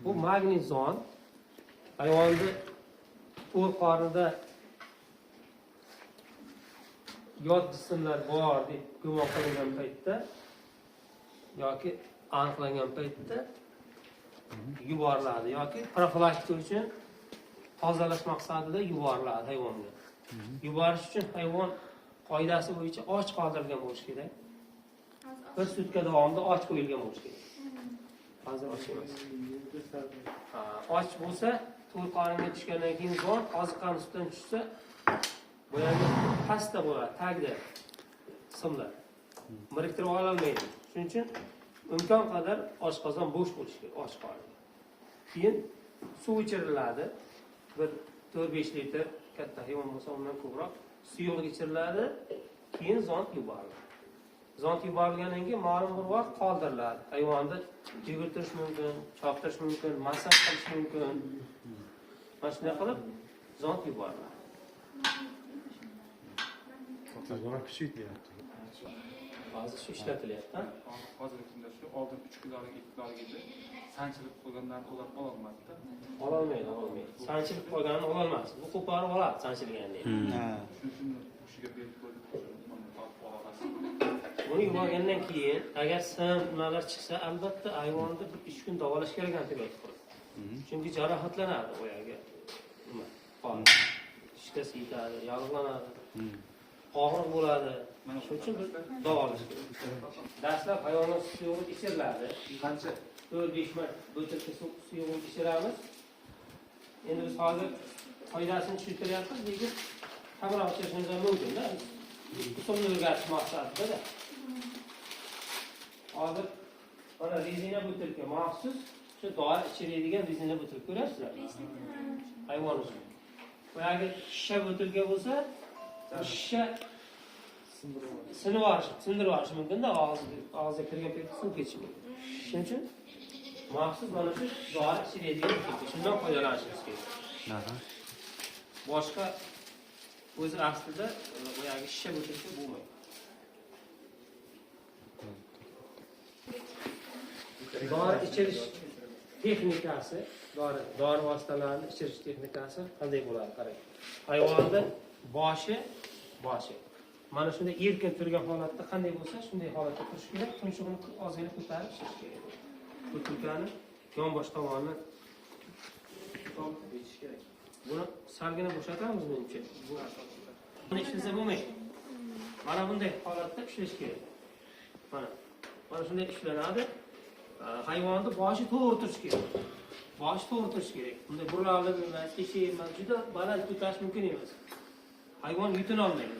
Bu magnezon hayvonni to'l qornida yot jismlar bor deb gumon qilingan paytda yoki aniqlangan paytda yuboriladi yoki profilaktika uchun tozalash maqsadida yuboriladi hayvonga. Yuborish uchun hayvon qoidasi bo'yicha och qoldirilgan bo'lishi kerak. Bir sutka davomida och qo'yilgan bo'lishi kerak. Hozir och emas. Och bo'lsa, to'l qoringa tushgandan keyin zon oziqani ustidan tushsa, bu yerda pastda bo'ladi, tagida qismlar. Biriktirib ololmaydi. Shuning uchun imkon qadar oshqozon bo'sh bo'lishi kerak, och qoringa. Keyin suv ichiriladi. Bir 4-5 litr katta hayvon bo'lsa undan ko'proq suyuqlik ichiriladi, keyin zond yuboriladi. Zond yuborilgandan keyin ma'lum bir vaqt qoldiriladi. Hayvonni yugurtirish mumkin, choptirish mumkin, massaj qilish mumkin. Mana shunday qilib zond yuboriladi. To'xtatgan kuchaytiryapti. Hozir shu ishlatilyapti. Hozirgi kunda shu oldin 3 kilolik 2 kilolik edi. Sanchilib qo'ygandan ular ololmasdi. Ololmaydi. Sanchilib qo'yganini ololmas. Bu qo'porib oladi sanchilganini. Shuni o'shiga berib qo'ydik. Buni yuborgandan keyin agar sim nimalar chiqsa, albatta hayvonni 3 kun davolash kerak antibiotik qilib. Chunki jarohatlanadi u yerga. Nima? Qon. Shikast yetadi, yog'lanadi. Og'riq bo'ladi. Mana shuning uchun biz davolash kerak. Dastlab hayvonlar suyuq ichiriladi. Qancha 4-5 marta bo'tirga suyuq ichiramiz. Endi biz hozir foydasini tushuntiryapmiz, lekin kamroq ichirishimiz ham mumkin-da. Usulni o'rgatish maqsadida. Hozir mana rezina bo'tirga maxsus shu dori ichiradigan rezina bo'tirga ko'rasizlar. Hayvon uchun. Bu yerga shisha bo'tirga bo'lsa, shisha sindirib olish mumkin-da, og'izga kirgan paytda suv ketishi mumkin. Shuning uchun maxsus mana shu dori ichiradigan bo'tirga shundan foydalanishimiz kerak. Boshqa o'zi aslida bu yerga shisha bo'tirga bo'lmaydi. Dori ichirish texnikasi, dori vositalarini ichirish texnikasi qanday bo'ladi qarang. Hayvonni boshi mana shunday erkin turgan holatda qanday bo'lsa, shunday holatda turish kerak. Tumshug'ini ozgina ko'tarib ishlash kerak. Butilkani yonbosh tomonini betish kerak. Buni salgina bo'shatamiz menimcha. Buni ishlasa bo'lmaydi. Mana bunday holatda ishlash kerak. Mana shunday ishlanadi. Hayvonni boshi to'g'ri turishi kerak. Bunda buriladi emas, emas, juda baland ko'tarish mumkin emas. Hayvon yutuna olmaydi.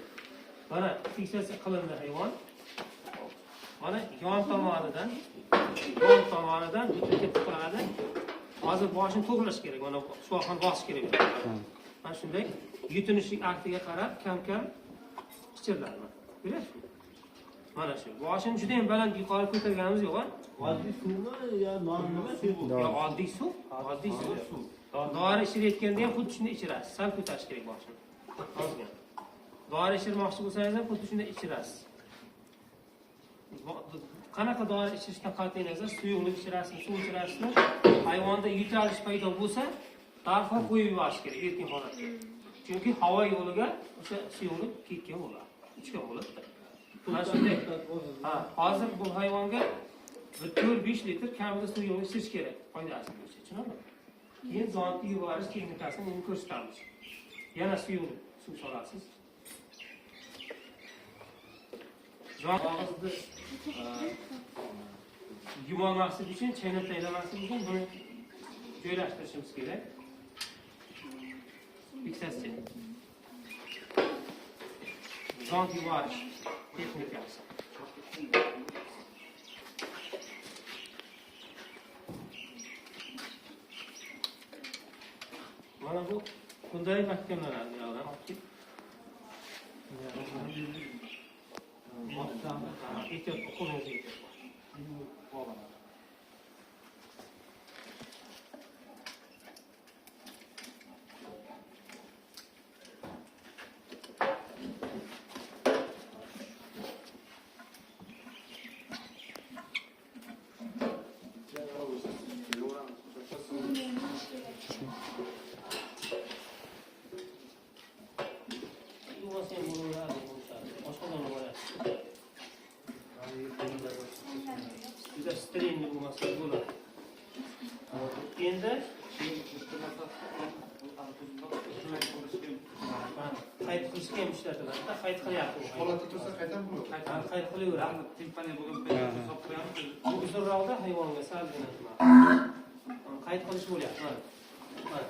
Mana fiksatsiya qilindi hayvon. Mana yon tomonidan butilka tiqiladi. Hozir boshini to'g'rilash kerak. Mana shuvoqni bosish kerak. Mana shunday yutunishlik aktiga qarab kam-kam ichiriladi. Ko'ryapsizmi? Mana shu. Boshini juda ham baland yuqori ko'targanimiz yo'q-a? Oddiy suvmi yo nonmi? Oddiy suv. Dori ichirayotganda ham xuddi shunday ichirasiz. Sal ko'tarish kerak boshini. Ozgina. Dori ichirmoqchi bo'lsangiz ham xuddi shunday ichirasiz. Qanaqa dori ichirishdan qat'iy nazar suyuqlik ichirasizmi, suv ichirasizmi? Hayvonda yutalish paydo bo'lsa, darhol qo'yib yuborish kerak erkin holatda. Chunki havo yo'liga o'sha suyuqlik ketgan bo'ladi, ichgan bo'ladi. Mana shunday. Hozir bu hayvonga 4-5 litr kamida suv ichish kerak. Foydasi bo'yicha, tushunarlimi? Keyin zonni yuborish texnikasini endi ko'rsatamiz. Yana suv solasiz. Og'izni yuvolmaslik uchun, chaynab taylamaslik uchun buni joylashtirishimiz kerak. Fiksatsiya. Zont yuborish texnikasi. Mana bu bunday mahkamlanadi yo'qdan olib. Ehtiyot qo'lingizga ehtiyot. strenli bo'lmasa bo'ladi. Endi qayd qilishga ham ishlatiladi. Qayd qilyapti u. Holatda tursa qaytib bo'ladi. Qayd qilaveradi. Timpaniya bo'lgan paytda hisob qo'yamiz. Bu uzunroqda hayvonga salgina nima. Qayd qilish bo'lyapti. Mana.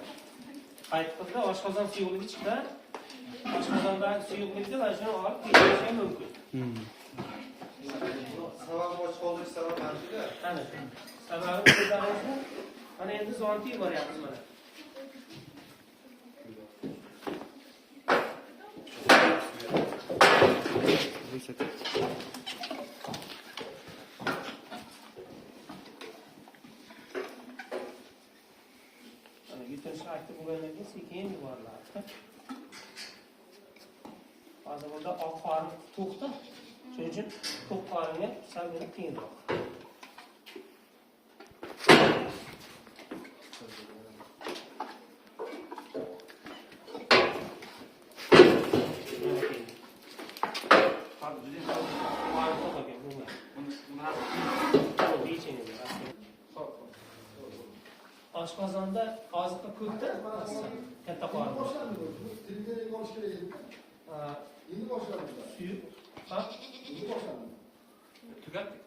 Qayd qildi, oshqozon suyuqligi chiqdi. Oshqozondagi suyuqlikni mana shuni olib ketish ham mumkin. Sabab och qoldirish sababi anchada. Ana. Sababi ko'zlaringizni mana endi zonti boryapmiz mana. Mana yutinish akti bo'lgandan keyin sekin yuboriladi. Hozir bunda oq qorin to'xta. Shuning uchun to'q qoringa salgina keyinroq. Oshqozonda oziqa ko'pda katta qorin. Televiziyaga olish kerak edi. Endi boshlandi. Suyuq. Ha? Endi boshlandi. Tugatdik.